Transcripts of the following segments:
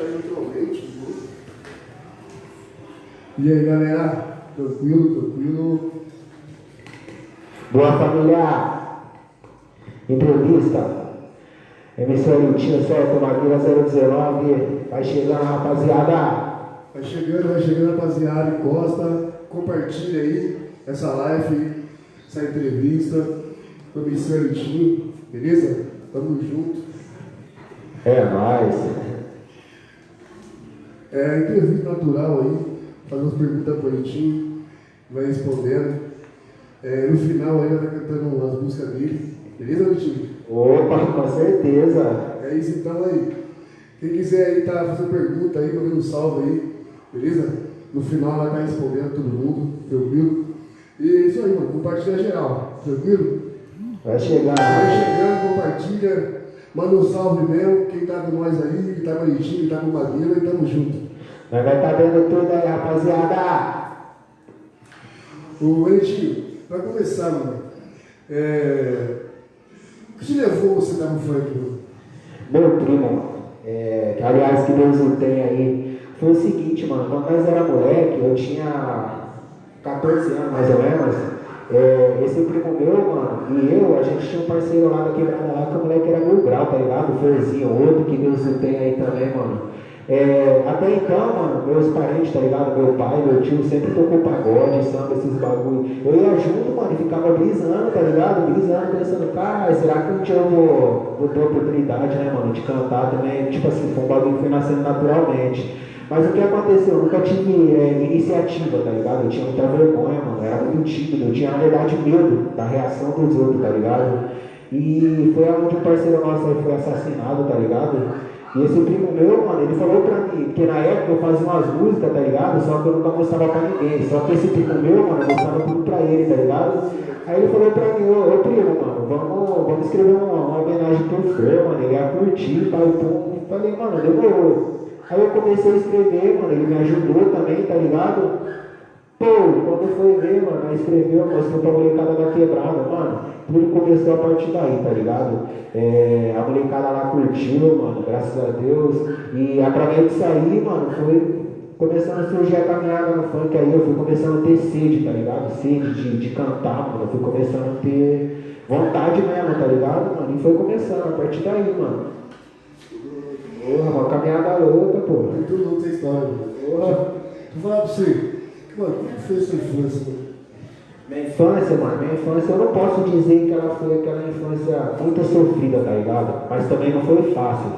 já naturalmente. E aí, galera? Tranquilo, tranquilo? Boa, família! Entrevista. Emissora Lutinha, Solta Maguila 019. Vai chegando, rapaziada. Vai chegando, rapaziada. Encosta, compartilha aí essa live, essa entrevista com a Emissora Lutinha, beleza? Tamo junto. É nóis. Entrevista natural aí, faz umas perguntas pro Lutinho, vai respondendo. No final aí, vai cantando umas músicas dele, beleza, Lutinho? Opa, com certeza. É isso então aí. Quem quiser aí tá fazendo pergunta aí, mandando um salve aí, beleza? No final ela tá respondendo todo mundo, tranquilo? E é isso aí, mano, compartilha geral, tranquilo? Vai chegando. Vai chegando, compartilha, manda um salve mesmo, quem tá com nós aí, que tá com a Litinho, que tá com o Maguila, e tamo junto. Nós vai tá vendo tudo aí, rapaziada. Ô, Litinho, pra começar, mano, o que te levou você estar no funk, mano? Meu primo, que aliás que Deus o tenha aí, foi o seguinte, mano, quando nós era moleque, eu tinha 14 anos mais ou menos, esse primo meu, mano, e a gente tinha um parceiro lá da quebrada lá, que o moleque era mil grau, tá ligado? O Ferzinho, outro que Deus o tenha aí também, mano. Até então, mano, meus parentes, tá ligado? Meu pai, meu tio sempre tocou pagode, samba, esses bagulho. Eu ia junto, mano, e ficava brisando, tá ligado? Brisando, pensando, cara, será que um dia eu vou ter a oportunidade, né, mano, de cantar também? Tipo assim, foi um bagulho que foi nascendo naturalmente. Mas o que aconteceu? Eu nunca tive iniciativa, tá ligado? Eu tinha muita vergonha, mano, eu era muito tímido, eu tinha, na verdade, medo da reação dos outros, tá ligado? E foi onde um parceiro nosso aí foi assassinado, tá ligado? E esse primo meu, mano, ele falou pra mim, porque na época eu fazia umas músicas, tá ligado? Só que eu nunca mostrava pra ninguém. Só que esse primo meu, mano, eu mostrava tudo pra ele, tá ligado? Aí ele falou pra mim, ô primo, mano, vamos escrever uma homenagem pro Fer, mano, ele ia curtir, tá? Então, eu falei, mano, demorou. Aí eu comecei a escrever, mano, ele me ajudou também, tá ligado? Pô, quando foi ver, mano, aí escreveu, mostrou pra molecada da quebrada, mano, tudo começou a partir daí, tá ligado? A molecada lá curtiu, mano, graças a Deus, e através disso aí, mano, foi começando a surgir a caminhada no funk aí, eu fui começando a ter sede, tá ligado? Sede de cantar, mano, eu fui começando a ter vontade mesmo, tá ligado, mano? E foi começando a partir daí, mano. Porra, uma caminhada louca, pô. Muito louca essa história, mano. Porra, vou falar pra você, mano, como foi a sua infância, mano? Minha infância, eu não posso dizer que ela foi aquela infância muito sofrida, tá ligado? Mas também não foi fácil.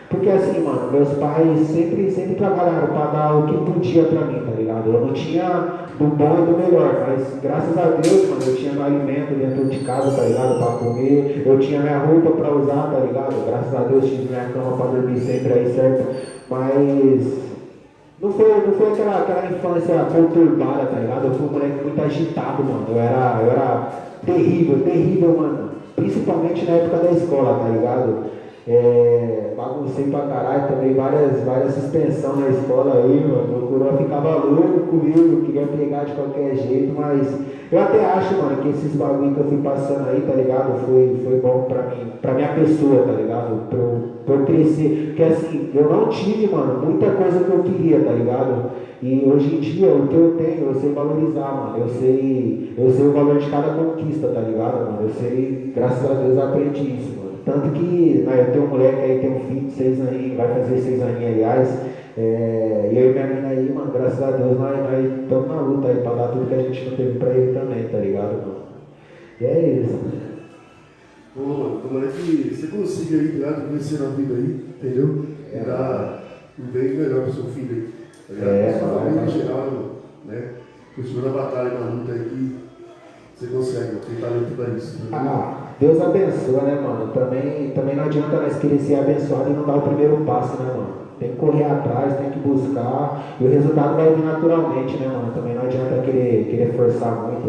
Porque assim, mano, meus pais sempre trabalharam pra dar o que podia pra mim, tá ligado? Eu não tinha do bom e do melhor, mas graças a Deus, mano, eu tinha meu alimento dentro de casa, tá ligado? Pra comer, eu tinha minha roupa pra usar, tá ligado? Graças a Deus tive minha cama pra dormir sempre aí, certo? Mas não foi aquela infância conturbada, tá ligado? Eu fui um moleque muito agitado, mano. Eu era terrível, mano. Principalmente na época da escola, tá ligado? Baguncei pra caralho, tomei várias suspensões na escola aí, mano. Meu coroa ficava louco comigo, queria pegar de qualquer jeito, mas eu até acho, mano, que esses bagulho que eu fui passando aí, tá ligado? Foi bom pra mim, pra minha pessoa, tá ligado? Pra eu crescer. Porque assim, eu não tive, mano, muita coisa que eu queria, tá ligado? E hoje em dia, o que eu tenho, eu sei valorizar, mano. Eu sei o valor de cada conquista, tá ligado, mano? Eu sei, graças a Deus, eu aprendi isso, mano. Tanto que, né, eu tenho um moleque aí, tem um filho de 6 aninhos, vai fazer 6 aninhos, aliás. E eu e minha mina aí, mano, graças a Deus, nós estamos na luta aí pra dar tudo que a gente não teve pra ele também, tá ligado, mano? E é isso. Pô, mano, tomara que você consiga aí, ligado? Crescer na vida aí, entendeu? E dar um bem melhor pro seu filho aí, tá ligado? Sua família em geral, né? Continua na batalha, na luta aí que você consegue, tem talento pra isso. Né? Deus abençoa, né, mano? Também não adianta nós querer ser abençoado e não dar o primeiro passo, né, mano? Tem que correr atrás, tem que buscar, e o resultado vai vir naturalmente, né, mano? Também não adianta querer forçar muito,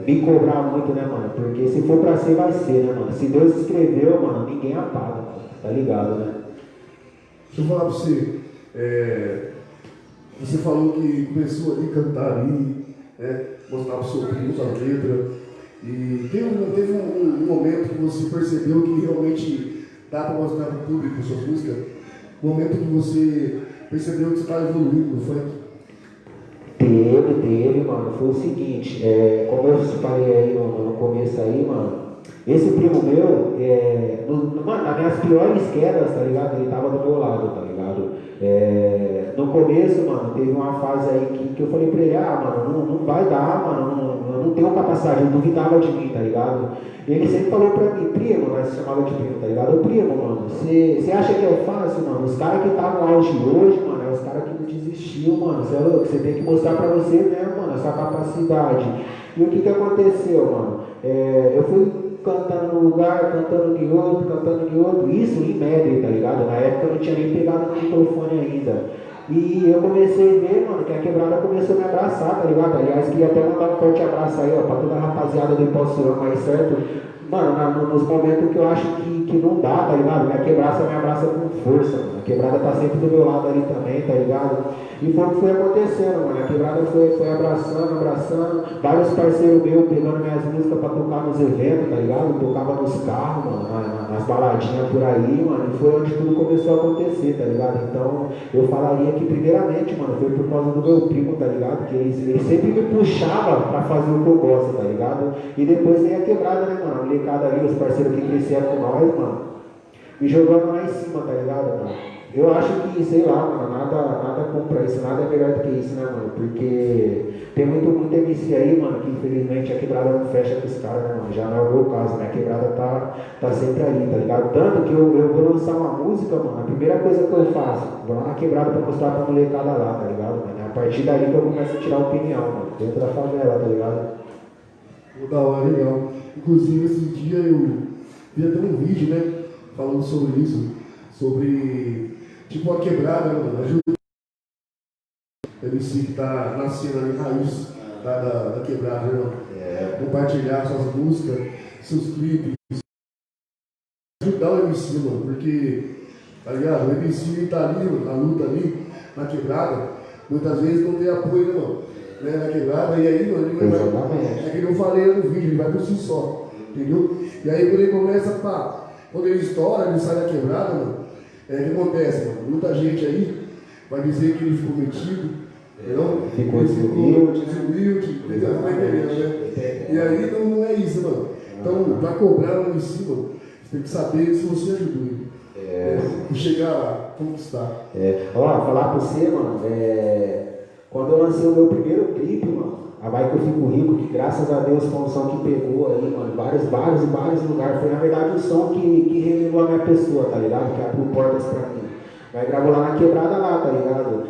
me cobrar muito, né, mano? Porque se for pra ser, vai ser, né, mano? Se Deus escreveu, mano, ninguém apaga, mano. Tá ligado, né? Deixa eu falar pra você, você falou que começou ali a cantar ali, né? Mostrar pro seu primo a letra. E teve um momento que você percebeu que realmente dá para mostrar para o público suas músicas? momento que você percebeu que você estava evoluindo no funk? Teve, mano. Foi o seguinte, como eu falei aí no começo aí, mano, esse primo meu, mano, nas minhas piores quedas, tá ligado? Ele tava do meu lado, tá ligado? No começo, mano, teve uma fase aí que eu falei pra ele, mano, não vai dar, mano, eu não tenho capacidade, ele duvidava de mim, tá ligado? E ele sempre falou pra mim, primo, nós chamava de primo, tá ligado? Ô primo, mano, você acha que é fácil, mano? Os caras que tá no auge hoje, mano, é os caras que não desistiu, mano, você é louco, você tem que mostrar pra você mesmo, mano, essa capacidade. E o que aconteceu, mano? Eu fui cantando num lugar, cantando em outro, isso em média, tá ligado? Na época eu não tinha nem pegado no microfone ainda. E eu comecei a ver, mano, que a quebrada começou a me abraçar, tá ligado? Aliás, queria até mandar um forte abraço aí, ó, pra toda a rapaziada do Impulsurama aí, certo? Mano, nos momentos que eu acho que não dá, tá ligado? Minha quebrada me abraça com força, mano. A quebrada tá sempre do meu lado ali também, tá ligado? E foi o que foi acontecendo, mano. A quebrada foi abraçando. Vários parceiros meus pegando minhas músicas pra tocar nos eventos, tá ligado? Eu tocava nos carros, mano, nas baladinhas por aí, mano. E foi onde tudo começou a acontecer, tá ligado? Então, eu falaria que primeiramente, mano, foi por causa do meu primo, tá ligado? Que ele sempre me puxava pra fazer o que eu gosto, tá ligado? E depois veio a quebrada, né, mano? A molecada ali, os parceiros que cresceram com nós, mano, me jogando lá em cima, tá ligado, mano? Eu acho que, sei lá, mano, nada compra isso, nada é melhor do que isso, né, mano? Porque tem muito MC aí, mano, que infelizmente a quebrada não fecha com os caras, né, mano? Já não é o meu caso, né? A quebrada tá sempre ali, tá ligado? Tanto que eu vou lançar uma música, mano, a primeira coisa que eu faço, vou lá na quebrada pra mostrar pra molecada lá, tá ligado, mano? É a partir dali que eu começo a tirar opinião, mano, dentro da favela, tá ligado? Da hora, legal. Inclusive, esse dia eu vi até um vídeo, né, falando sobre isso, sobre, tipo, a quebrada, né, mano, ajuda o MC que tá nascendo ali, raiz da quebrada, né, mano? Compartilhar suas músicas, seus clipes, ajudar o MC, mano, porque, tá ligado, o MC ele tá ali, mano, na luta ali, na quebrada, muitas vezes não tem apoio, né, mano? Né, na quebrada, e aí, mano, ele vai, é que eu falei no vídeo, ele vai por si só, entendeu? E aí quando ele começa, quando ele estoura, ele sai da quebrada, mano, o que acontece, mano? Muita gente aí vai dizer que ele ficou metido, entendeu? Ficou desumilde, né? E aí não é isso, mano. Então, pra cobrar lá em cima, você tem que saber se você ajudou. Chegar lá, conquistar. Ó, falar pra você, mano, quando eu lancei o meu primeiro clipe, mano, a Vai Que Eu Fico Rico, que graças a Deus foi um som que pegou aí, mano, vários lugares. Foi na verdade um som que revelou a minha pessoa, tá ligado? Que abriu portas pra mim. Vai gravou lá na quebrada lá, tá ligado?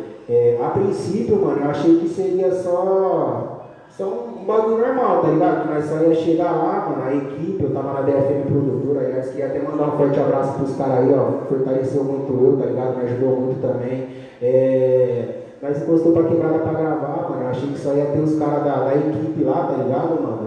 A princípio, mano, eu achei que seria só um bagulho normal, tá ligado? Que nós só ia chegar lá, mano, a equipe, eu tava na DFM Produtora, aliás, queria até mandar um forte abraço pros caras aí, ó, fortaleceu muito eu, tá ligado? Me ajudou muito também. Nós encostou pra quebrada pra gravar, mano. Eu achei que só ia ter os caras da equipe lá, tá ligado, mano?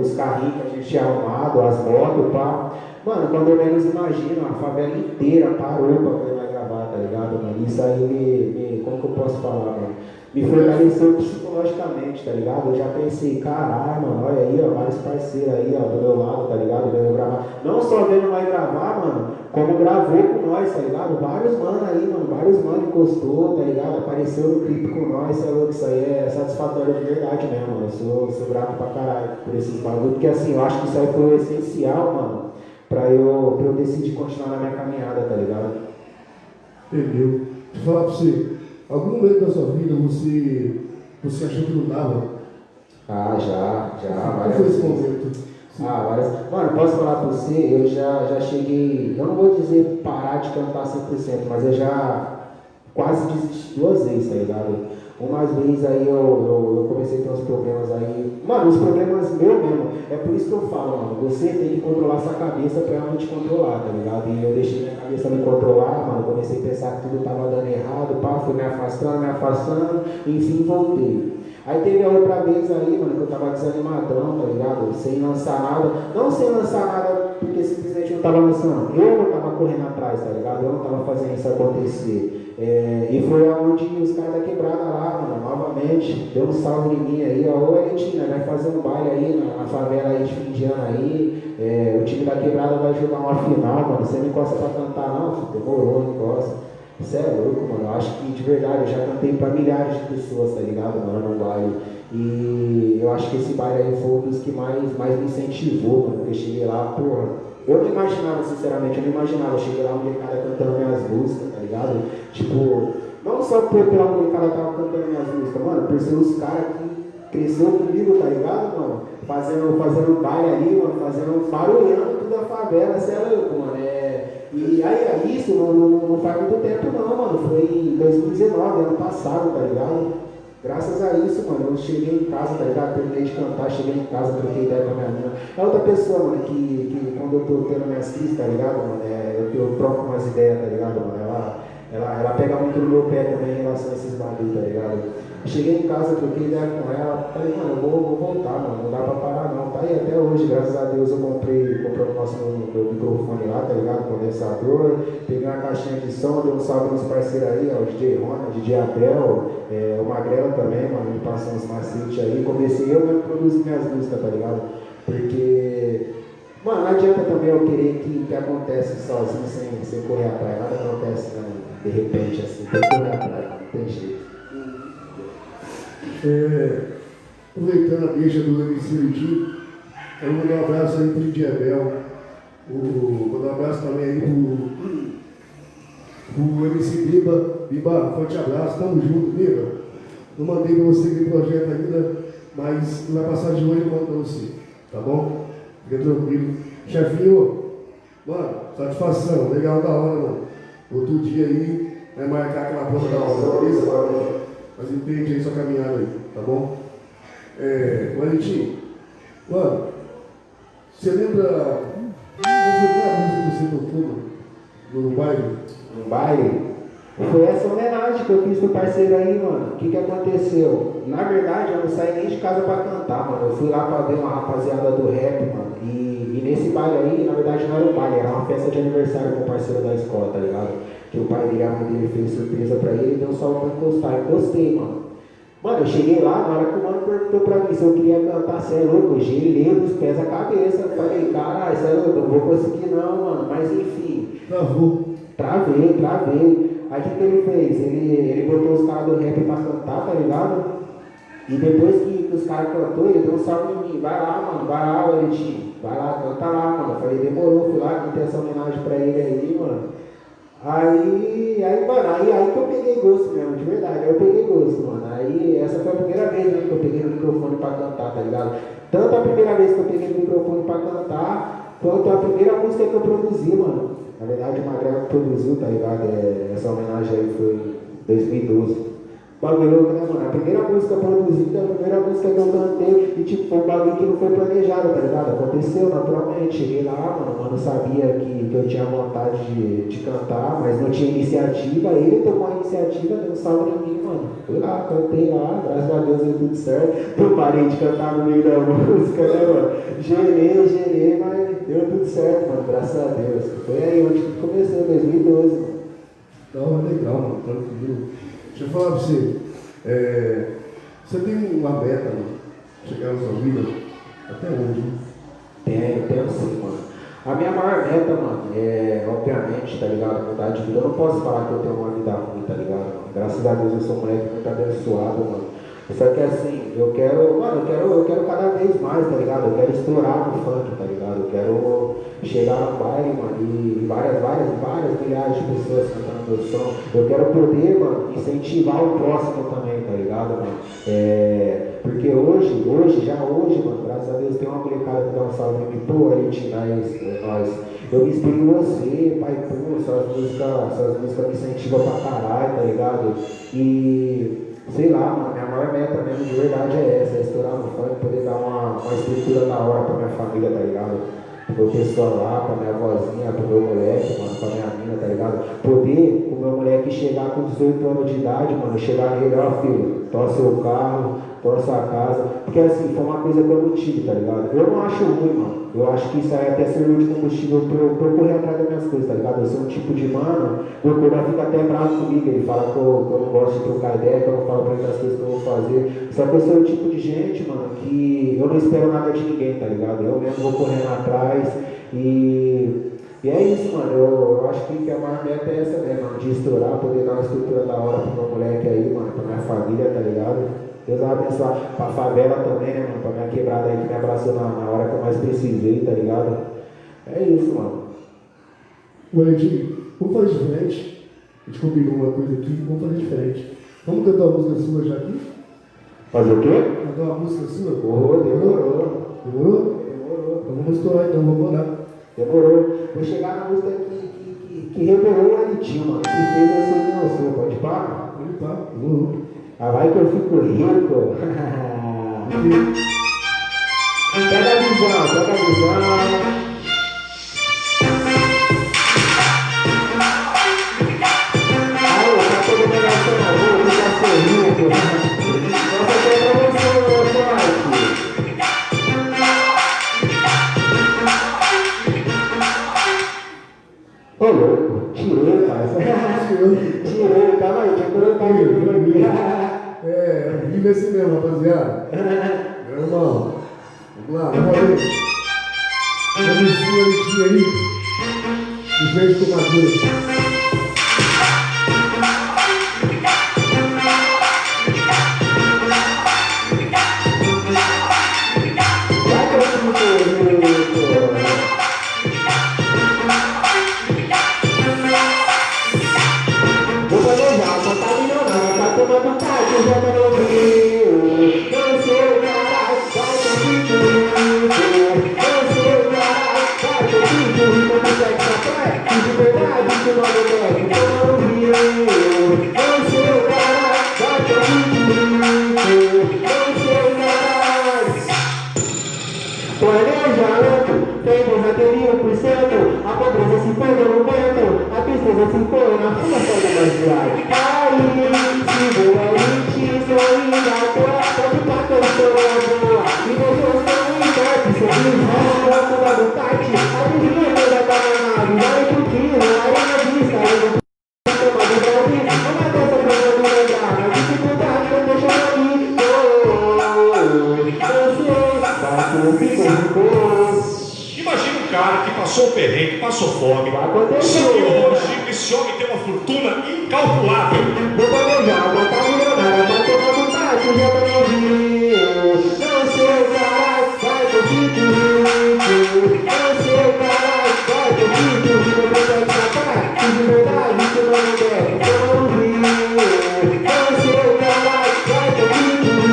Os carrinhos que a gente tinha arrumado, as motos, pá. Mano, quando eu menos imagino, a favela inteira parou pra poder lá gravar, tá ligado, mano? Isso aí como que eu posso falar, mano? Me fortaleceu psicologicamente, tá ligado? Eu já pensei, caralho, mano, olha aí, ó, vários parceiros aí, ó, do meu lado, tá ligado? Vendo gravar. Não só vendo nós gravar, mano, como gravou com nós, tá ligado? Vários mano aí, mano, vários mano encostou, tá ligado? Apareceu no clipe com nós, tá louco? Isso aí é satisfatório de verdade mesmo, mano. Eu sou grato pra caralho por esses bagulho, porque assim, eu acho que isso aí foi o essencial, mano, pra eu decidir continuar na minha caminhada, tá ligado? Entendeu? Vou falar pra você, algum momento da sua vida você achou que não dava? Já. Qual foi esse momento? Várias. Mano, posso falar pra você, eu já cheguei, eu não vou dizer parar de cantar 100%, mas eu já quase desisti 2 vezes, tá ligado? Umas vezes aí eu comecei a ter uns problemas aí. Mano, os problemas meus mesmo. É por isso que eu falo, mano. Você tem que controlar sua cabeça pra ela não te controlar, tá ligado? E eu deixei minha cabeça me controlar, mano. Comecei a pensar que tudo tava dando errado, pá, fui me afastando, enfim, voltei. Aí teve a outra vez aí, mano, que eu tava desanimadão, tá ligado? Sem lançar nada. Não sem lançar nada porque simplesmente eu não tava lançando. Eu não tava correndo atrás, tá ligado? Eu não tava fazendo isso acontecer. E foi onde os caras da quebrada lá, mano, novamente, deu um salve em mim aí, ó. Ô Eretina, vai fazer um baile aí na favela aí de fim de ano aí. O time da quebrada vai jogar uma final, mano. Você não encosta pra cantar, não? Demorou, não encosta. Você é louco, mano. Eu acho que de verdade eu já cantei pra milhares de pessoas, tá ligado, mano, no baile. E eu acho que esse baile aí foi um dos que mais me incentivou, mano. Porque eu cheguei lá, porra. Eu não imaginava, sinceramente, eu não imaginava. Eu cheguei lá, um molecada cantando minhas músicas, tá ligado? Tipo, não só pela molecada tava cantando minhas músicas, mano, por ser os caras que cresceu comigo, tá ligado, mano? Fazendo baile ali, mano, fazendo barulhando tudo da favela, você é louco, mano. E aí, isso não faz muito tempo não, mano. Foi em 2019, ano passado, tá ligado? Graças a isso, mano, eu cheguei em casa, tá ligado? Terminei de cantar, cheguei em casa, troquei ideia com a minha mina. É outra pessoa, mano, que quando eu tô tendo minhas crises, tá ligado, mano? Eu troco umas ideias, tá ligado, mano? Ela pega muito no meu pé também em relação a esses bagulho, tá ligado? Cheguei em casa, troquei ideia com ela, falei, mano, eu vou voltar, mano, não dá pra parar não. Tá aí até hoje, graças a Deus, eu comprei o nosso meu microfone lá, tá ligado? Condensador, peguei uma caixinha de som, dei um salve nos parceiros aí, ó, o DJ Rona, DJ Abel, o Magrela também, mano, me passou uns macetes aí, comecei eu mesmo a produzir minhas músicas, tá ligado? Porque, mano, não adianta também eu querer que acontece sozinho, sem correr atrás, nada acontece, né, de repente, assim, tem que correr atrás, não tem jeito. Aproveitando a deixa do MC Litinho, eu vou mandar um abraço aí pro DJ Abel, vou mandar um abraço também aí pro MC Biba. Biba, forte abraço, tamo junto, Biba. Não mandei pra você aquele projeto ainda, mas na passagem de hoje eu mando pra você, tá bom? Fica tranquilo. Chefinho, mano, satisfação, legal, da hora, mano. Outro dia aí, vai marcar aquela porra da hora, beleza? Mas entende aí sua caminhada aí, tá bom? Valentim, mano, você lembra qual foi a música que você tocou, mano, no baile? No baile? Foi essa homenagem que eu fiz pro parceiro aí, mano. O que aconteceu? Na verdade, eu não saí nem de casa pra cantar, mano. Eu fui lá pra ver uma rapaziada do rap, mano. E nesse baile aí, na verdade não era um baile, era uma festa de aniversário com o parceiro da escola, tá ligado? Que o pai dele, a mãe dele fez surpresa pra ele e deu só pra encostar. Encostei, mano. Mano, eu cheguei lá, na hora que o mano perguntou pra mim se eu queria cantar, você é louco, eu gelei dos pés à cabeça. Eu falei, caralho, você é louco, eu não vou conseguir não, mano. Mas enfim. Travei. Aí o que ele fez? Ele botou os caras do rap pra cantar, tá ligado? E depois que os caras cantou, ele deu um salve em mim. Vai lá, mano, vai lá, Valentim. Vai lá, canta lá, mano. Eu falei, demorou, fui lá, cantei essa homenagem pra ele aí, mano. Mano, aí que eu peguei gosto mesmo, de verdade, aí eu peguei gosto, mano. Aí essa foi a primeira vez mesmo que eu peguei no microfone pra cantar, tá ligado? Tanto a primeira vez que eu peguei no microfone pra cantar, quanto a primeira música que eu produzi, mano. Na verdade, o Magrela produziu, tá ligado? Essa homenagem aí foi em 2012. Bagulho louco, né, mano? A primeira música produzida, a primeira música que eu cantei, e tipo, foi um bagulho que não foi planejado, tá ligado? Aconteceu naturalmente. Cheguei lá, mano, sabia que eu tinha vontade de cantar, mas não tinha iniciativa. Ele tomou a iniciativa, deu um salve em mim, mano. Fui lá, cantei lá, graças a Deus deu tudo certo. Não parei de cantar no meio da música, né, mano? Gerei, mas deu tudo certo, mano, graças a Deus. Foi aí onde começou, em 2012, mano. Então, legal, mano, tranquilo. Deixa eu falar pra você, você tem uma meta, mano, chegar na sua vida, até onde? Tenho sim, mano. A minha maior meta, mano, obviamente, tá ligado, mudar de vida. Eu não posso falar que eu tenho uma vida ruim, tá ligado, mano? Graças a Deus eu sou um moleque muito abençoado, mano. Só que assim, eu quero cada vez mais, tá ligado? Eu quero estourar no funk, tá ligado? Eu quero chegar no baile, mano, e várias milhares de pessoas cantando meu som. Eu quero poder, mano, incentivar o próximo também, tá ligado, mano? Porque hoje, mano, graças a Deus tem uma molecada que dá um salve em mim, pô, Argentina, nós. Eu me inspiro em você, pai, pô, suas músicas me incentivam pra caralho, tá ligado? E sei lá, mano, minha maior meta mesmo de verdade é essa, estourar no funk, poder dar uma estrutura da hora pra minha família, tá ligado? Pro pessoal lá, pra minha vozinha, pro meu moleque, mano, pra minha mina, tá ligado? Poder o meu moleque chegar com 18 anos de idade, mano, chegar nele, ó, filho, torce seu carro, torce sua casa, porque assim, foi uma coisa que eu não tive, tá ligado? Eu não acho ruim, mano, eu acho que isso aí até serviu de combustível pra eu correr atrás das minhas coisas, tá ligado? Eu sou um tipo de mano, meu cordão fica até bravo comigo, ele fala que eu não gosto de trocar ideia, que eu não falo pra ele das coisas que eu vou fazer, só que eu sou o tipo de gente, mano, que eu não espero nada de ninguém, tá ligado? Eu mesmo vou correndo atrás e E é isso, mano, eu acho que a maior meta é essa, né, mano, de estourar, poder dar uma estrutura da hora pro meu moleque aí, mano, pra minha família, tá ligado? Deus vai abençoar pra favela também, né, mano, pra minha quebrada aí que me abraçou na hora que eu mais precisei, tá ligado? É isso, mano. Edinho, vamos fazer diferente. A gente combinou uma coisa aqui, vamos fazer diferente. Vamos cantar uma música sua já aqui? Fazer o quê? Cantar uma música sua? Demorou. Demorou? Então vamos estourar, então vamos orar. Demorou. Vou chegar na música que revelou o Anitinho, mano. Que fez essa opinião sua, pode pá? Pode pá, demorou. Ah, vai que eu fico rico. Pega a visão. Ô louco, tirei, parceiro. Tirei, calma aí, deixa eu colocar aqui. Vive assim mesmo, rapaziada. Meu irmão, vamos lá, vamos ver. Vamos em cima aí, de vez com madura. A pobreza se perde no vento, a tristeza se põe na fumaça do baseado. Aí, se voa gente, sorrindo à toa, pode bater o seu amor. E Deus não importa, se eles vão na fuga do tati, a vizinha toda tá na nave, vai curtindo, aí na vista, aí no sistema do Brasil, uma dessa pra eu me lembrar, a dificuldade não deixa eu ir. Eu sei, faço Imagina um cara que passou perrengue, passou fome. Só que hoje esse homem tem uma fortuna incalculável. Vou planejar, botar milionária, vai tomar vontade, já tô ouvindo. Não sei, caralho, vai ter vídeo. Não sei, caralho, vai ter vídeo. Se você quer escapar, se de verdade você não quer, eu não ouvi. Não sei, caralho, vai ter vídeo.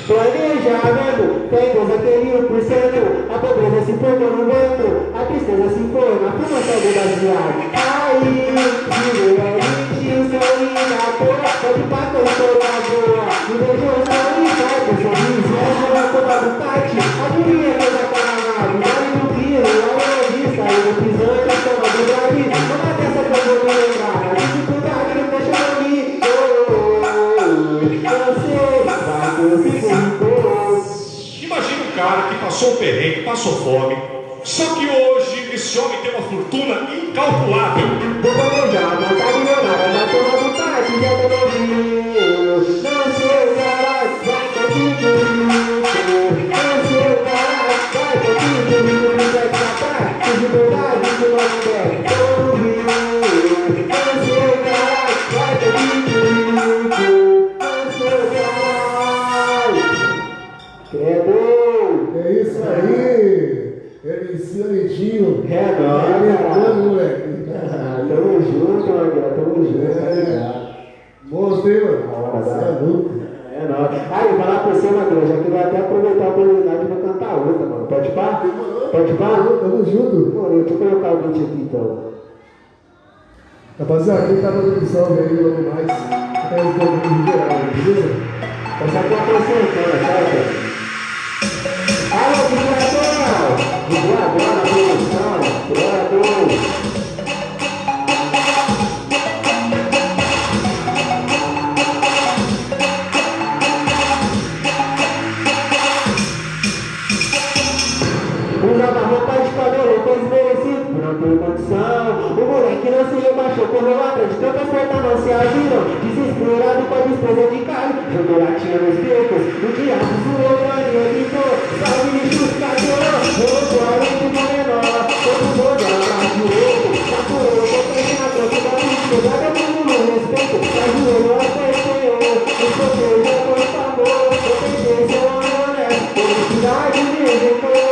Planejamento, tem coisa que 1%, a pobreza se põe no vento, a tristeza se põe na fumaça do baseado. Aí, se é gente, sorrindo à toa, pode bater o seu na boa. E Deus não importa, o sorriso é na toda do tati, a vizinha toda tá na nave, vai no piro, vai na vista, aí no pisante, a cama do Brasil, uma dessa que eu vou me lembrar, a dificuldade não deixa eu ir. Imagina um cara que passou perrengue, passou fome. Só que hoje esse homem tem uma fortuna incalculável. Vou planejar, botar milionária, vai tomar vontade, já tô ouvindo. Não sei, caralho, vai ter vídeo. Não sei, caralho, vai ter vídeo. Não quer escapar, se de verdade você não quer, tô ouvindo. Não sei, caralho, vai ter vídeo. É isso aí! MC Anitinho! É nóis, cara! Moleque! Tamo junto, Maguila, tamo junto. Monstro, hein, mano? Você é louco! É nóis. Aí, falar pra você, Maguila, já que vai até aproveitar a oportunidade pra cantar colocar outra, mano. Pode pá? Pode pá? Tamo junto. Mano, deixa eu colocar o beat aqui então. Rapaziada, quem tá mandando salve aí logo mais, tá respondendo em geral, beleza? Essa aqui é a consultora, certo? Alô, Vibrador na produção, Vibrador. Usava roupa de cabelo, foi desmerecido por não ter condição. O moleque não se rebaixou, correu atrás de tanta oferta, não se agiram. Desesperado com a despesa de carne, jogou latinha nos becos. O diabo zoou, Maria gritou, salve lixo, cadeirão. Voltou além de menor, todo mundo atrás de outro. Saturou, potente na troca da política, dá todo mundo respeito. Ajoelhou, acertei, o sorteio já foi favor. Eu tentei ser uma honesta, felicidade me rejeitou.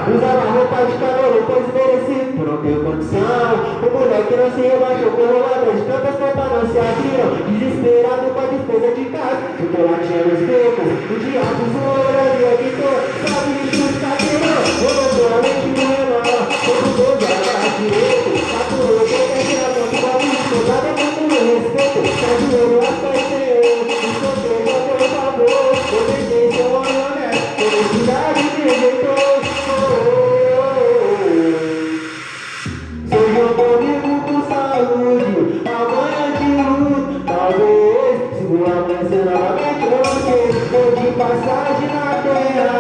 Usava roupa de cabelo, foi desmerecido por não ter condição. O moleque não se rebaixou, correu atrás de tantas fotos, não se abriram. Desesperado com a despesa de casa, ficou latinha nos becos. O diabo zoou, ele gritou, salve lixo, cadeirão. Voltou a mente menor, todo mundo atrás direito. Saturou, potente na ponta da política, dava muito respeito. Ajoelhou, acertei, o sorteio já foi favor. Eu tentei ser uma honesta, felicidade me rejeitou. Seja comigo com saúde, amanhã de luto, talvez. Se vou amanhecer novamente, eu não sei. Vou de passagem na terra,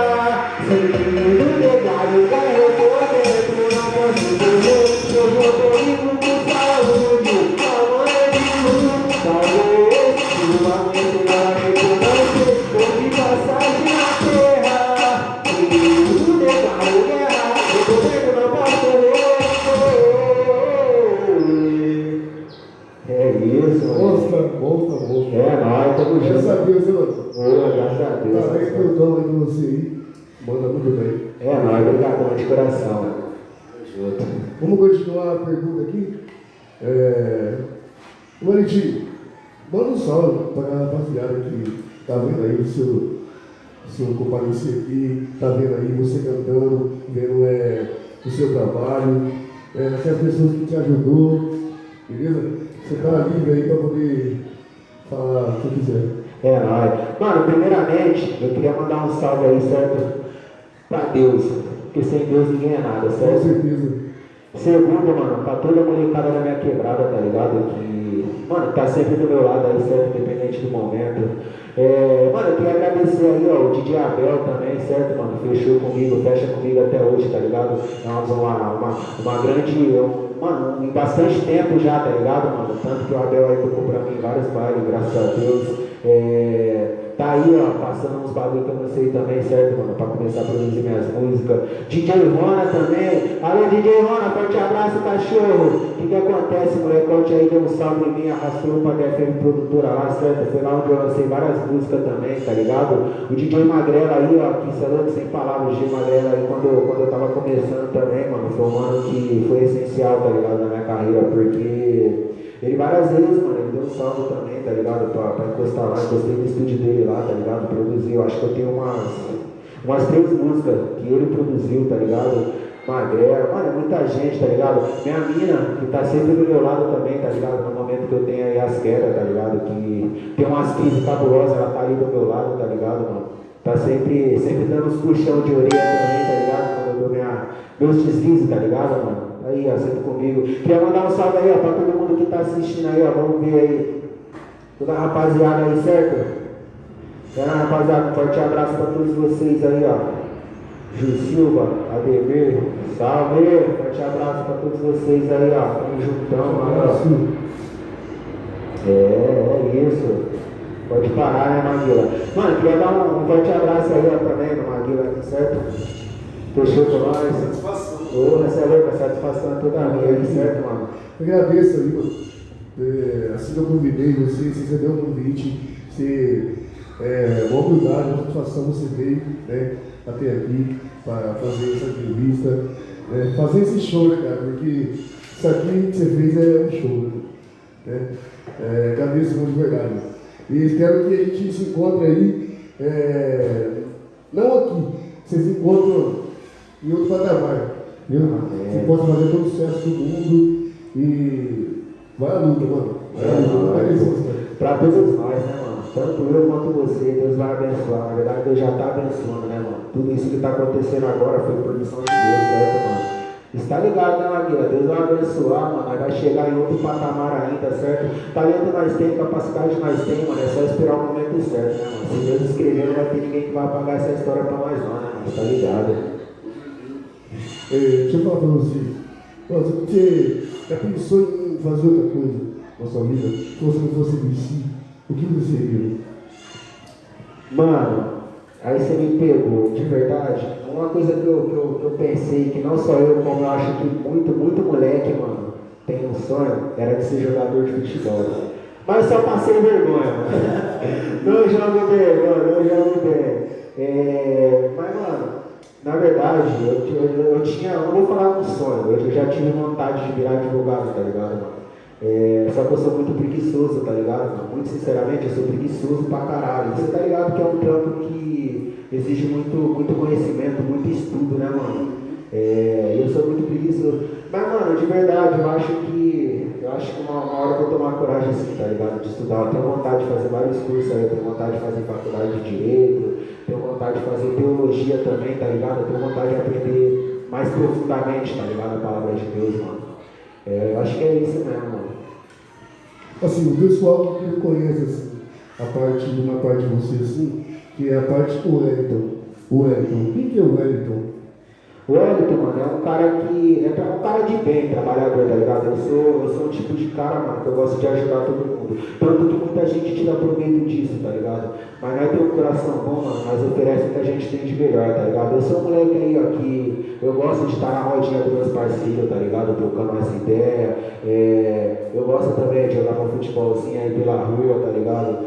sentindo legado, ganhou por dentro, não posso correr. Seja comigo com saúde, amanhã de luto, talvez. Se vou amanhecer novamente, eu não sei. Vou de passagem na terra, sentindo legado, ganhou por dentro, não posso correr. É isso, Monstro. É, nós estamos juntos. Graças a Deus, mano. Graças a Deus. Tá bem, teu dom aí com você aí. Manda muito bem. É, nós, obrigadão de coração. Junto. Vamos continuar a pergunta aqui. Valentim, manda um salve para a rapaziada que tá vendo aí o seu comparecido aqui, tá vendo aí você cantando, vendo o seu trabalho, as pessoas que te ajudou, beleza? Você tá livre aí para poder falar o que quiser. É nóis. Mano, primeiramente, eu queria mandar um salve aí, certo? Pra Deus. Porque sem Deus ninguém é nada, Com certo? certeza. Segundo, mano, pra toda a molecada da minha quebrada, tá ligado? Que, mano, tá sempre do meu lado aí, certo? Independente do momento. Mano, eu queria agradecer aí, ó, o DJ Abel também, certo, mano? Fechou comigo, fecha comigo até hoje, tá ligado? É uma grande. Mano, em bastante tempo já, tá ligado, mano? Tanto que o Abel aí tocou pra mim vários bailes, graças a Deus. Tá aí, ó, passando uns bagulho que eu não sei também, certo, mano? Pra começar a produzir minhas músicas. DJ Rona também. Alô, DJ Rona, forte abraço, cachorro. O que acontece, molecote aí deu um salve em mim, arrastou pra DFM Produtora lá, certo? Foi lá onde eu lancei várias músicas também, tá ligado? O DJ Magrela aí, ó, que falando sem palavras, o DJ Magrela aí, quando eu tava começando também, mano, foi um mano que foi essencial, tá ligado, na minha carreira, porque ele várias vezes, mano, ele deu um salve também, tá ligado, pra encostar lá, encostei no estúdio dele lá, tá ligado, produziu, acho que eu tenho umas 3 músicas que ele produziu, tá ligado, Magrela, mano, é muita gente, tá ligado, minha mina, que tá sempre do meu lado também, tá ligado, no momento que eu tenho aí as quedas, tá ligado, que tem umas crises cabulosas, ela tá ali do meu lado, tá ligado, mano, tá sempre dando uns puxão de orelha também, tá ligado, meus deslizes, tá ligado, mano? Aí, ó, senta comigo. Queria mandar um salve aí, ó, pra todo mundo que tá assistindo aí, ó, vamos ver aí. Toda a rapaziada aí, certo? Rapaziada, um forte abraço pra todos vocês aí, ó. Ju Silva, Ademir, salve! Forte abraço pra todos vocês aí, ó. Tamo juntão, mano. É isso. Pode parar, né, Maguila? Mano, queria dar um forte abraço aí, ó, também no Maguila aqui, certo? Fechou com nós? Satisfação. Ô, essa é louca, satisfação é toda minha aí, certo, mano? Eu agradeço aí, mano. Assim que eu convidei você deu um convite, uma humildade, uma satisfação você veio, né, até aqui para fazer essa entrevista, fazer esse show, né, cara? Porque isso aqui que você fez é um show, né? Agradeço muito de verdade. E espero que a gente se encontre aí, não aqui, vocês se encontram em outro patamar, viu? Você pode fazer todo o sucesso do mundo e vai à luta, mano. Vai à luta, vai resistir. Pra todos nós, né, mano? Tanto eu quanto você, Deus vai abençoar. Na verdade, Deus já está abençoando, né, mano? Tudo isso que está acontecendo agora foi permissão de Deus, certo, mano? Está ligado, né, Maguila? Deus vai abençoar, mano. Nós vai chegar em outro patamar ainda, certo? Talento nós temos, capacidade nós temos, mano. É só esperar o momento certo, né, mano? Se Deus escrever, não vai ter ninguém que vai apagar essa história pra nós, não, né, mano? Tá ligado? Deixa eu falar pra você. Você já pensou em fazer outra coisa na sua vida? Se você não fosse MC, o que você seria? Mano, aí você me pegou, de verdade. Uma coisa que eu pensei, que não só eu, como eu acho que muito moleque, mano, tem um sonho, era de ser jogador de futebol. Mas só passei vergonha, mano. Não jogo bem, mano, não jogo bem. Mas, mano, na verdade, eu não vou falar um sonho, eu já tive vontade de virar advogado, tá ligado, mano? Só que eu sou muito preguiçoso, tá ligado, mano? Muito sinceramente, eu sou preguiçoso pra caralho. Você tá ligado que é um trampo que exige muito conhecimento, muito estudo, né, mano? Eu sou muito preguiçoso. Mas, mano, de verdade, eu acho que uma hora eu vou tomar coragem assim, tá ligado? De estudar. Eu tenho vontade de fazer vários cursos aí, eu tenho vontade de fazer faculdade de Direito, tenho vontade de fazer teologia também, tá ligado? Eu tenho vontade de aprender mais profundamente, tá ligado? A palavra de Deus, mano. Eu acho que é isso mesmo, mano. Assim, o pessoal que conhece assim, uma parte de você assim, que é a parte do Wellington. O Wellington. Quem que é o Wellington? O Wellington, mano, é um cara um cara de bem, trabalhador, tá ligado? Eu sou um tipo de cara, mano, que eu gosto de ajudar todo mundo. Tanto que muita gente tira proveito disso, tá ligado? Mas nós temos um coração bom, mano, nós oferecemos o que a gente tem de melhor, tá ligado? Eu sou um moleque aí, ó, que eu gosto de estar na rodinha dos meus parceiros, tá ligado? Trocando umas ideias. Eu gosto também de jogar um futebolzinho aí pela rua, tá ligado?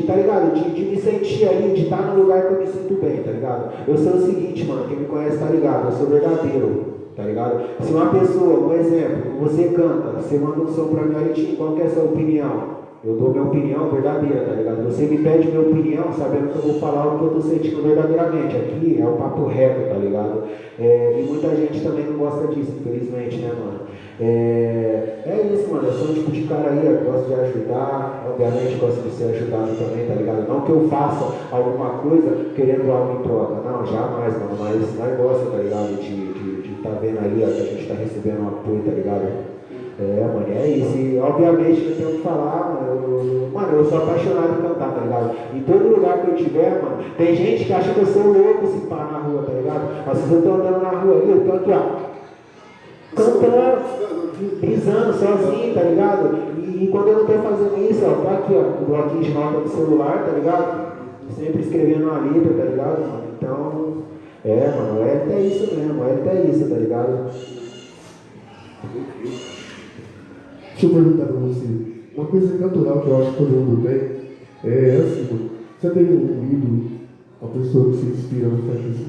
Tá ligado? De me sentir ali, de estar no lugar que eu me sinto bem, tá ligado? Eu sou o seguinte, mano, quem me conhece tá ligado, eu sou verdadeiro, tá ligado? Se uma pessoa, um exemplo, você canta, você manda um som pra mim, aí, qual que é a sua opinião? Eu dou minha opinião verdadeira, tá ligado? Você me pede minha opinião, sabendo que eu vou falar o que eu tô sentindo verdadeiramente. Aqui é o papo reto, tá ligado? E muita gente também não gosta disso, infelizmente, né, mano? É isso, mano. Eu sou um tipo de cara aí, eu gosto de ajudar, obviamente gosto de ser ajudado também, tá ligado? Não que eu faça alguma coisa querendo algo em troca, não, jamais, mano, mas nós gosta, tá ligado? De tá vendo ali, ó, que a gente tá recebendo um apoio, tá ligado? Mano, é isso. E obviamente eu tenho que falar, mano, eu sou apaixonado em cantar, tá ligado? Em todo lugar que eu tiver, mano, tem gente que acha que eu sou louco se pá na rua, tá ligado? Mas se eu tô andando na rua ali, eu tô aqui, ó, cantando, brisando sozinho, tá ligado? E quando eu não tô fazendo isso, ó, tô aqui, ó, com o bloquinho de nota do celular, tá ligado? Sempre escrevendo uma letra, tá ligado, mano? Então, mano, é até isso mesmo, é até isso, tá ligado? Deixa eu perguntar pra você. Uma coisa natural que eu acho que todo mundo tem é assim, mano. Você tem um ídolo, uma pessoa que se inspira no funk?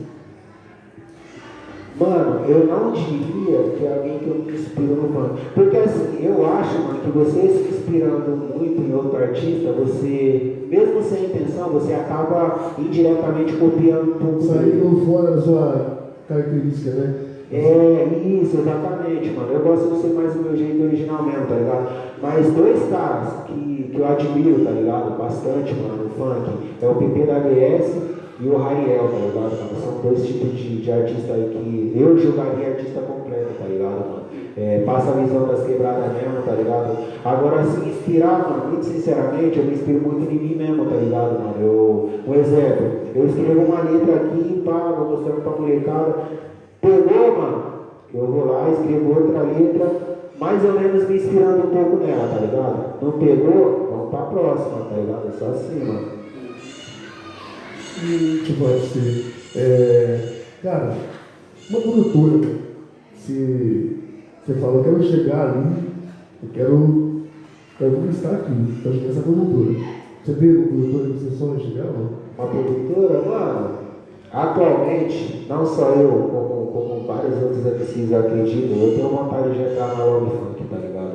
Mano, eu não diria que é alguém que eu me inspiro no funk. Porque assim, eu acho, mano, que você se inspirando muito em outro artista, você, mesmo sem intenção, você acaba indiretamente copiando um pouco. Saindo fora da sua característica, né? Isso, exatamente, mano. Eu gosto de ser mais do meu jeito original mesmo, tá ligado? Mas dois caras que eu admiro, tá ligado? Bastante, mano, no funk, é o PP da ABS e o Rariel, tá ligado, mano? São dois tipos de artista aí que eu jogaria artista completo, tá ligado, mano? Passa a visão das quebradas mesmo, tá ligado? Agora, se inspirar, mano, muito sinceramente, eu me inspiro muito em mim mesmo, tá ligado, mano? Um exemplo, eu escrevo uma letra aqui, pá, vou mostrando pra molecada, pegou, mano, eu vou lá, escrevo outra letra, mais ou menos me inspirando um pouco nela, tá ligado? Não pegou, vamos pra próxima, tá ligado? É só assim, mano. Tipo assim, cara, uma produtora, se você fala, eu quero chegar ali, eu quero conquistar aqui, quero chegar essa produtora. Você vê uma produtora que você sonha chegar, não? Uma produtora, mano, atualmente, não só eu, como vários outros MCs acreditam, eu tenho vontade de entrar na Love Funk, tá ligado?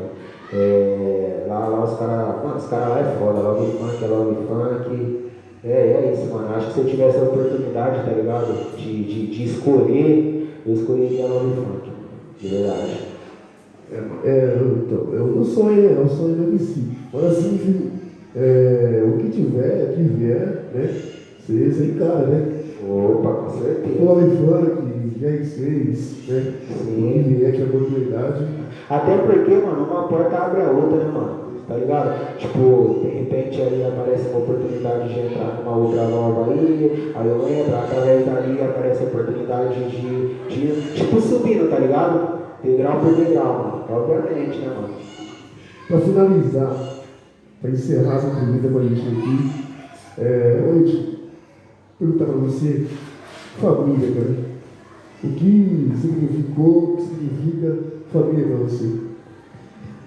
Lá os caras, mano, os caras lá é foda, Love Funk é Love Funk. É isso, mano. Acho que se eu tivesse a oportunidade, tá ligado? De escolher, eu escolheria a Love Funk, de verdade. Então, eu sonho do MC. Mas assim, o que tiver, que vier, né? Você encara, né? Opa, com certeza. Love Funk, Gang 6, né? Sim. O que vier, que é a oportunidade. Até porque, mano, uma porta abre a outra, né, mano? Tá ligado? Tipo, de repente ali aparece uma oportunidade de entrar numa outra nova aí eu entro, através dali aparece a oportunidade de tipo, subindo, tá ligado? Degrau por degrau, mano. Obviamente, né, mano? Para finalizar, para encerrar essa entrevista com a gente aqui, hoje, perguntar para você, família, cara. O que significou, o que significa família para você?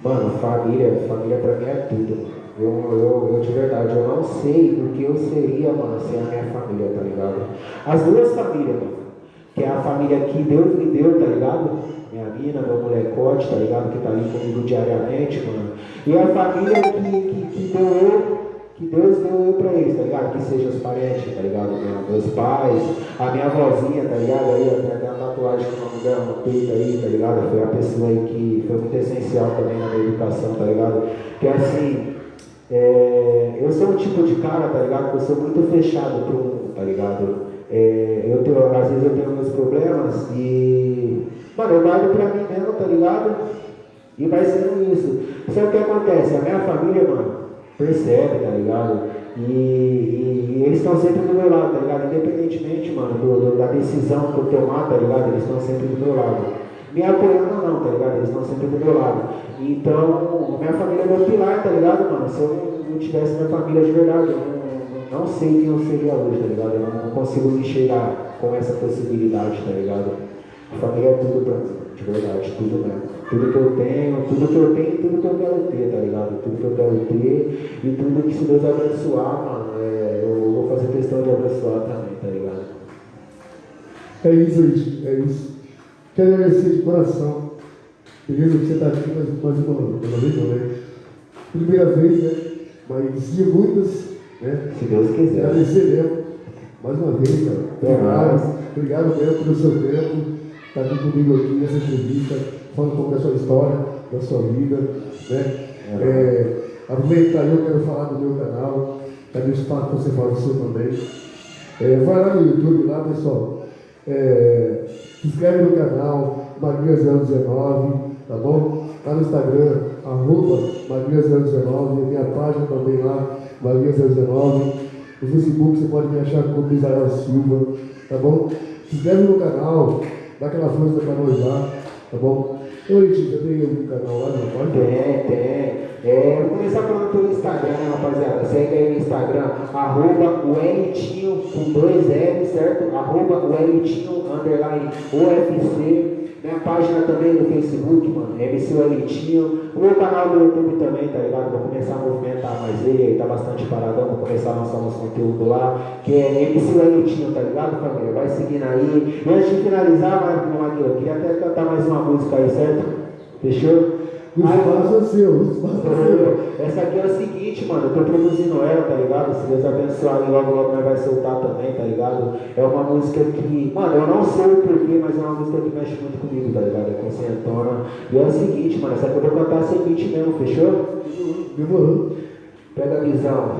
Mano, família pra mim é tudo, mano. Eu de verdade, eu não sei o que eu seria, mano, sem a minha família, tá ligado? As duas famílias, mano, que é a família que Deus me deu, tá ligado? Minha mina, meu molecote, tá ligado? Que tá ali comigo diariamente, mano. E a família que Deus deu eu pra eles, tá ligado? Que seja os parentes, tá ligado? Meus pais, a minha avózinha, tá ligado? Aí eu tenho até uma tatuagem com o nome dela no peito aí, tá ligado? Foi a pessoa aí que foi muito essencial também na minha educação, tá ligado? Que assim, eu sou um tipo de cara, tá ligado? Que eu sou muito fechado pro mundo, tá ligado? Às vezes eu tenho meus problemas e, mano, eu guardo pra mim mesmo, tá ligado? E vai sendo isso. Só que acontece, a minha família, mano, percebe, tá ligado? E eles estão sempre do meu lado, tá ligado? Independentemente, mano, da decisão que eu tomar, tá ligado? Eles estão sempre do meu lado. Me apoiando ou não, tá ligado? Eles estão sempre do meu lado. Então, minha família é meu pilar, tá ligado, mano? Se eu não tivesse minha família de verdade, eu não sei quem eu seria hoje, tá ligado? Eu não consigo me enxergar com essa possibilidade, tá ligado? A família é tudo pra mim, de verdade, tudo mesmo. Tudo que eu tenho, tudo que eu quero ter, tá ligado? Tudo que eu quero ter e tudo que se Deus abençoar, mano, eu vou fazer questão de abençoar também, tá ligado? É isso, gente, é isso. Quero agradecer de coração, beleza? Que você está aqui mais uma vez, não, né? Primeira vez, né? Mas de muitas, né? Se Deus quiser. Agradecer mesmo, mais uma vez, cara. Obrigado mesmo pelo seu tempo, estar aqui comigo aqui nessa entrevista, falando um pouco da sua história, da sua vida, né? Aproveitar aí, eu quero falar do meu canal, cadê o espaço que você fala do seu também. Vai lá no YouTube, lá, pessoal. Se inscreve no canal Magrinha019, tá bom? Lá no Instagram, @Magrinha019, minha página também lá, Magrinha019. No Facebook você pode me achar como Israel Silva, tá bom? Se inscreve no canal, dá aquela força pra nós lá, tá bom? Oi, Tia, tem um canal lá, não pode? Tem. Vou começar falando pelo Instagram, né, rapaziada? Segue aí no Instagram, @o Elitinho com 2 L, certo? @o Elitinho _UFC. Minha página também no Facebook, mano, MC Elitinho. O meu canal do YouTube também, tá ligado? Vou começar a movimentar mais ele, tá bastante paradão, vou começar a lançar uns conteúdos lá, que é MC Elitinho, tá ligado, família? Vai seguindo aí. E antes de finalizar, Maguila, eu queria até cantar mais uma música aí, certo? Fechou? O espaço é seu, o espaço é seu. Essa aqui é o seguinte, mano, eu tô produzindo ela, tá ligado? Se Deus abençoar, logo nós vai soltar também, tá ligado? É uma música que, mano, eu não sei o porquê, mas é uma música que mexe muito comigo, tá ligado? É conscientona. E é o seguinte, mano, essa aqui eu vou cantar sem beat mesmo, fechou? Demorou. Pega a visão.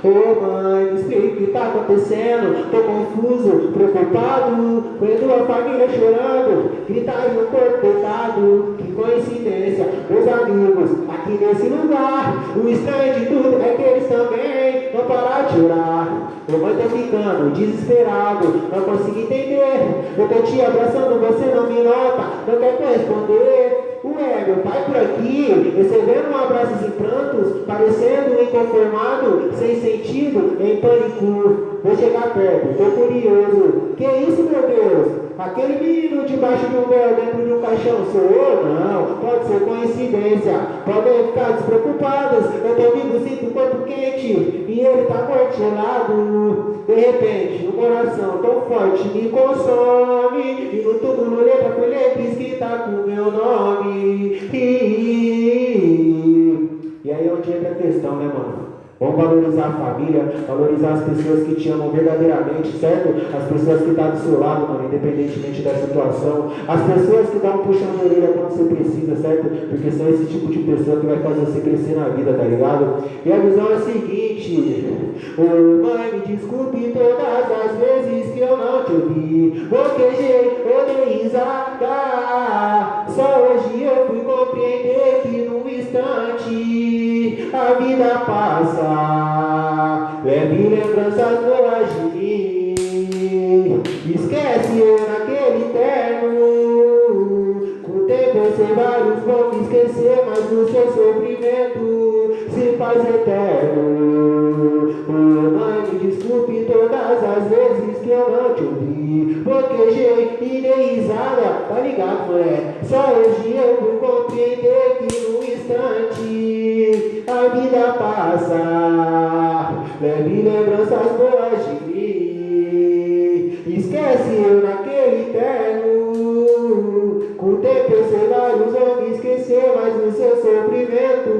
Ô mãe, me explica o que tá acontecendo. Tô confuso, preocupado, vendo a família chorando, gritar e o corpo deitado. Que coincidência, meus amigos, aqui nesse lugar. O estranho de tudo é que eles também vão parar de chorar. Ô mãe, tô ficando desesperado, não consigo entender. Eu tô te abraçando, você não me nota, não quer corresponder. Ué, meu pai por aqui, recebendo um abraço em prantos, parecendo inconformado, sem sentido, em pânico. Vou chegar perto, tô curioso. Que isso, meu Deus? Aquele menino debaixo de um véu dentro de um caixão sou eu? Não, pode ser coincidência. Podem ficar despreocupados. Eu tô vivo, sinto o corpo quente e ele tá morto gelado. De repente, o coração tão forte me consome e no túmulo letra foi letra escrita com meu nome. E aí é onde entra a questão, né, mano? Vamos valorizar a família, valorizar as pessoas que te amam verdadeiramente, certo? As pessoas que estão do seu lado, mano, independentemente da situação. As pessoas que dão um puxão de orelha quando você precisa, certo? Porque são esse tipo de pessoa que vai fazer você crescer na vida, tá ligado? E a visão é a seguinte: ô mãe, me desculpe todas as vezes que eu não te ouvi. Boquejei, eu dei risada. Só hoje eu fui compreender que num instante a vida passa. Leve lembranças boas de mim. Esquece eu naquele terno. Com o tempo eu sei vários vão me esquecer, mas o seu sofrimento se faz eterno. Oh, mãe, me desculpe todas as vezes que eu não te ouvi. Boquejei e dei risada, tá ligado, mulher? Só hoje eu vou compreender que num instante a vida passa. Leve lembranças boas de mim. Esquece eu naquele terno. Com o tempo eu sei vários vão me esquecer, mas o seu sofrimento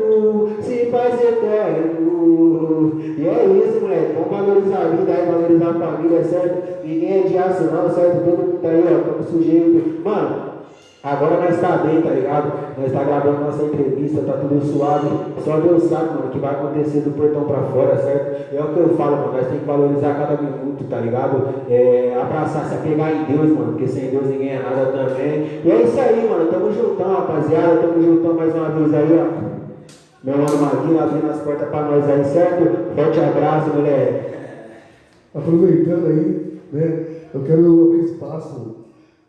se faz eterno. E é isso, moleque. Vamos valorizar a vida aí, valorizar a família, certo? Ninguém é de aço não, certo? Todo mundo tá aí, ó, todo sujeito. Mano, agora nós tá bem, tá ligado? Nós tá gravando nossa entrevista, tá tudo suave. Só Deus sabe, mano, o que vai acontecer do portão pra fora, certo? É o que eu falo, mano, nós tem que valorizar cada minuto, tá ligado? Abraçar, se apegar em Deus, mano, porque sem Deus ninguém é nada também. E é isso aí, mano, tamo juntão, rapaziada, tamo juntão mais uma vez aí, ó. Meu mano Maguinho abrindo as portas pra nós aí, certo? Forte abraço, moleque. Aproveitando aí, né, eu quero abrir espaço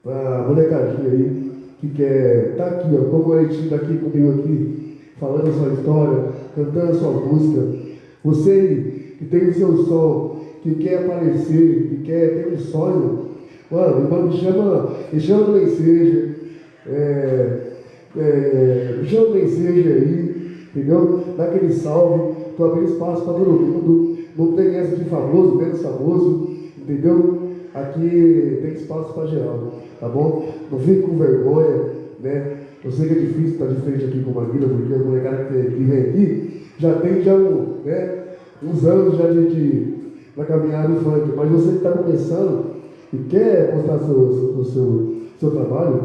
pra molecadinha aí, que quer tá aqui, ó, como a gente tá aqui comigo aqui, falando a sua história, cantando a sua música. Você que tem o seu som, que quer aparecer, que quer ter um sonho, mano, me chama no Enseja, me chama no Enseja aí, entendeu? Dá aquele salve, tô abrindo espaço para todo mundo, não tem essa de famoso, menos famoso, entendeu? Aqui tem espaço para geral, tá bom? Não fique com vergonha, né? Eu sei que é difícil estar de frente aqui com uma vida, porque a molecada que vem aqui já tem uns anos já na caminhada do funk, mas você que está começando e quer mostrar seu trabalho,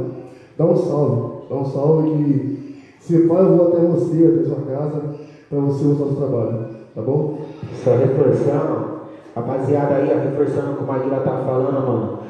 dá um salve que se pai eu vou até você, até sua casa, para você mostrar o seu trabalho, tá bom? Só reforçando, rapaziada aí, ó, reforçando o que o Maguila tá falando, mano.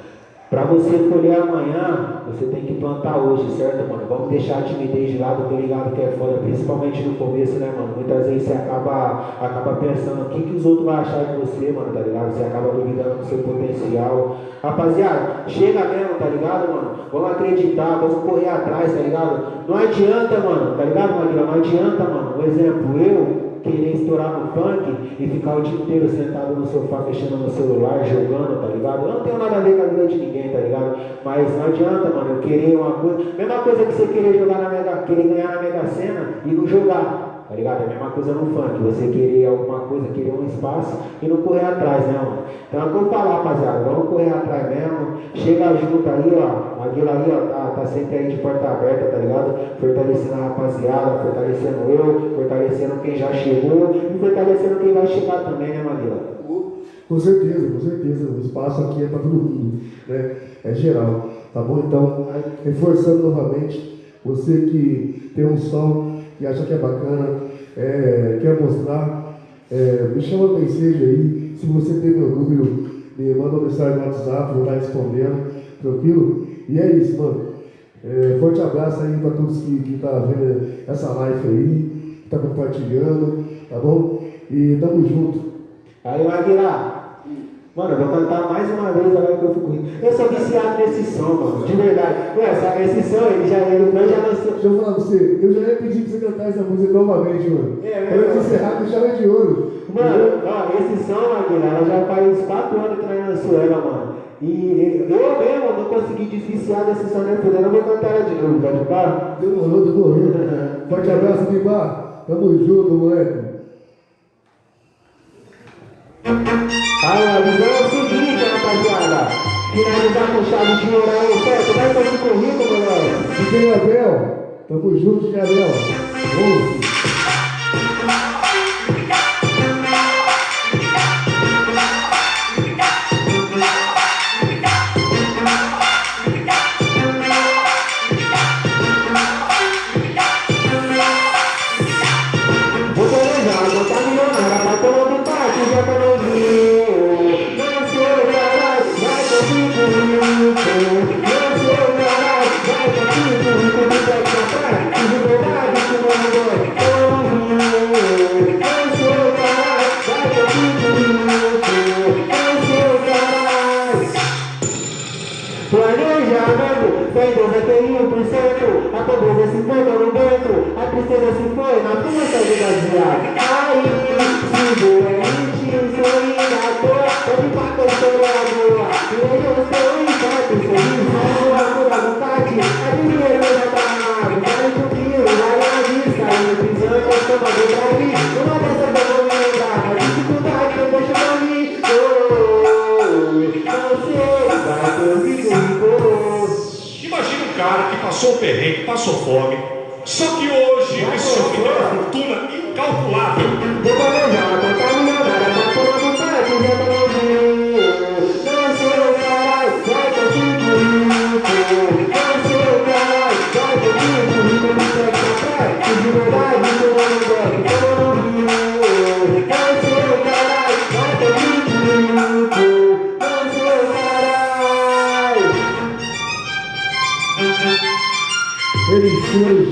Pra você colher amanhã, você tem que plantar hoje, certo, mano? Vamos deixar a timidez de lado, tô ligado que é foda, principalmente no começo, né, mano? Muitas vezes você acaba pensando o que os outros vão achar de você, mano, tá ligado? Você acaba duvidando do seu potencial. Rapaziada, chega mesmo, tá ligado, mano? Vamos acreditar, vamos correr atrás, tá ligado? Não adianta, mano, tá ligado, Maguila? Não adianta, mano. Um exemplo, eu querer estourar no funk e ficar o dia inteiro sentado no sofá, mexendo no celular, jogando, tá ligado? Eu não tenho nada a ver com a vida de ninguém, tá ligado? Mas não adianta, mano, eu querer uma coisa, mesma coisa que você querer querer ganhar na Mega Sena e não jogar, tá ligado? É a mesma coisa no funk, você querer alguma coisa, querer um espaço e não correr atrás, né, mano? Então é o que eu falar, rapaziada, vamos correr atrás mesmo, chega junto aí, ó, Maguila aí, ó, tá sempre aí de porta aberta, tá ligado? Fortalecendo a rapaziada, fortalecendo eu, fortalecendo quem já chegou e fortalecendo quem vai chegar também, né, Maguila? Com certeza, o espaço aqui é para todo mundo, né? É geral, tá bom? Então, reforçando novamente, você que tem um som e acha que é bacana, quer mostrar, Me chama no mensagem aí. Se você tem meu número, me manda uma mensagem no WhatsApp, vou estar respondendo. Tranquilo? E é isso, mano. Forte abraço aí para todos que tá vendo essa live aí, que tá compartilhando, tá bom? E tamo junto. Aí, Aguilar. Mano, eu vou cantar mais uma vez agora que eu fico rindo. Eu sou viciado nesse som, mano, de verdade. Ué, esse som, ele já lançou. Deixa eu falar pra você, eu já ia pedir pra você cantar essa música novamente, mano. Quando eu encerrar com chave de ouro. Mano, ó, esse som, Aguilar, já faz 4 anos que nós lançou ela, mano. E eu mesmo não consegui desviciar desse som, né? Eu vou cantar ela de novo, pode parar? Demorou. Forte abraço, Bimba. Tamo junto, moleque. Aí, a visão é o seguinte, rapaziada. Finalizar com chave de ouro aí, certo? Vai fazer comigo, moleque. DJ Abel. Tamo junto, DJ Abel. Vamos. A pobreza se foi no vento, a tristeza se foi na força do baseado. Aí, se doente, sorrindo à toa, pode pagar o chorador. E hoje eu estou em fato, sorriso, amor da vontade, a dinheiro já tá amado. Garante o quilo, vai na vista, e no prisão eu estou a dobrar ali. Uma dessas eu vou me lembrar, a dificuldade que eu deixo pra mim. Não sei, vai que eu fico. Imagina um cara que passou perrengue, passou fome, só que hoje esse homem tem uma fortuna incalculável. Vou planejar, botar milionária, pra tomar vontade, já tá novinho. Não sei o caralho, vai que eu fico rico. Não sei o caralho, vai que eu fico rico. Me segue pra trás, que de verdade eu não me deve, tô novinho. Não sei o caralho, vai que eu fico rico. Não sei o caralho. Felicidade.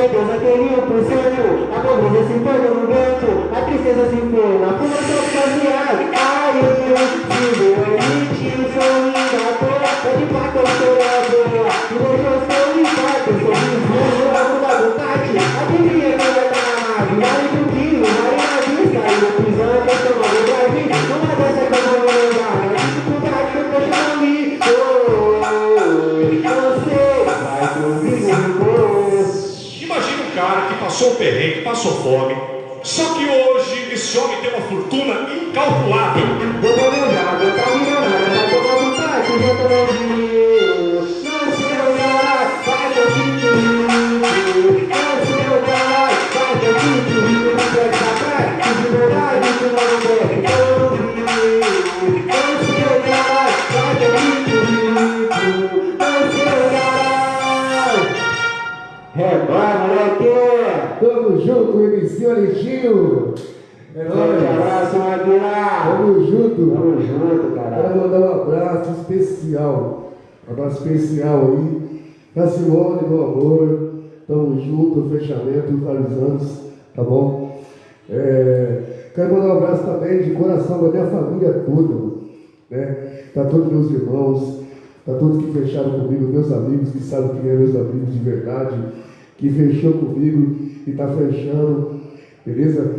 Deus aquele 1%, a pobreza se foi no vento, a tristeza se foi na força baseada. Aí, se doente, sorrindo à toa, pode pagar o chorador. E hoje eu estou em fato, sorriso, amo da vontade, adivinha que vai estar na nave. Vale do quilo, vale na vista, e no prisão eu tô chamando pra mim. Numa dessa que eu vou me lembrar, a dificuldade que eu tô chamando mim. Não sei, vai comigo. Imagina um cara que passou perrengue, passou fome, só que hoje esse homem tem uma fortuna incalculável. Vou planejar, vou estar milionário, vai tomar vontade, já tô novinho. Não sei o caralho, vai que eu fico rico. Não sei o caralho, vai que eu fico rico. Me segue pra trás, que de verdade tu não me deve, tô novinho. Não sei o caralho, vai que eu fico rico. Não sei o caralho. Vai, moleque! Tamo junto, MC Aletinho. É nóis. Um abraço, Aguilar. Tamo junto. Tamo junto, cara. Quero mandar um abraço especial. Um abraço especial aí. Pra Simone, meu amor. Tamo junto, fechamento, vários anos. Tá bom? Quero mandar um abraço também de coração da minha família toda. Né? Pra todos meus irmãos. Pra todos que fecharam comigo, meus amigos que sabem quem é meus amigos de verdade. Que fechou comigo e está fechando, beleza?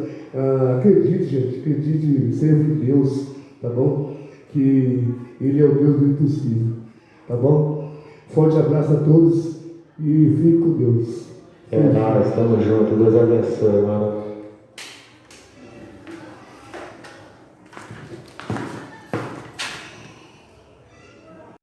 Acredite, gente, acredite sempre em Deus, tá bom? que Ele é o Deus do impossível. Tá bom? Forte abraço a todos e fique com Deus. É nóis, tamo junto. Deus abençoe, mano.